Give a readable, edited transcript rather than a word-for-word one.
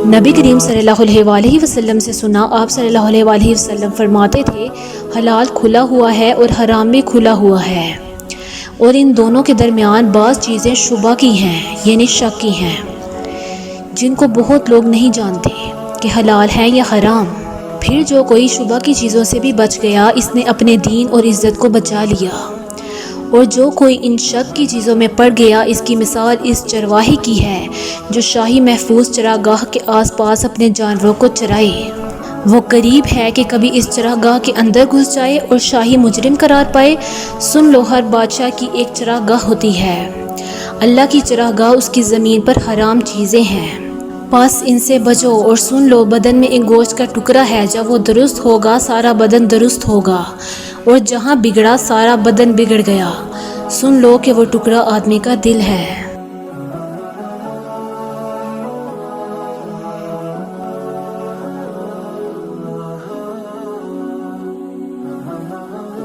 نبی کریم صلی اللہ علیہ وآلہ وسلم سے سنا، آپ صلی اللہ علیہ وآلہ وسلم فرماتے تھے حلال کھلا ہوا ہے اور حرام بھی کھلا ہوا ہے، اور ان دونوں کے درمیان بعض چیزیں شبہ کی ہیں، یعنی شک کی ہیں، جن کو بہت لوگ نہیں جانتے کہ حلال ہے یا حرام۔ پھر جو کوئی شبہ کی چیزوں سے بھی بچ گیا، اس نے اپنے دین اور عزت کو بچا لیا، اور جو کوئی ان شک کی چیزوں میں پڑ گیا، اس کی مثال اس چرواہے کی ہے جو شاہی محفوظ چراگاہ کے آس پاس اپنے جانوروں کو چرائے۔ وہ قریب ہے کہ کبھی اس چراگاہ کے اندر گھس جائے اور شاہی مجرم قرار پائے۔ سن لو، ہر بادشاہ کی ایک چراگاہ ہوتی ہے، اللہ کی چراگاہ اس کی زمین پر حرام چیزیں ہیں، پس ان سے بچو۔ اور سن لو، بدن میں ایک گوشت کا ٹکڑا ہے، جب وہ درست ہوگا سارا بدن درست ہوگا، اور جہاں بگڑا سارا بدن بگڑ گیا۔ سن لو کہ وہ ٹکڑا آدمی کا دل ہے۔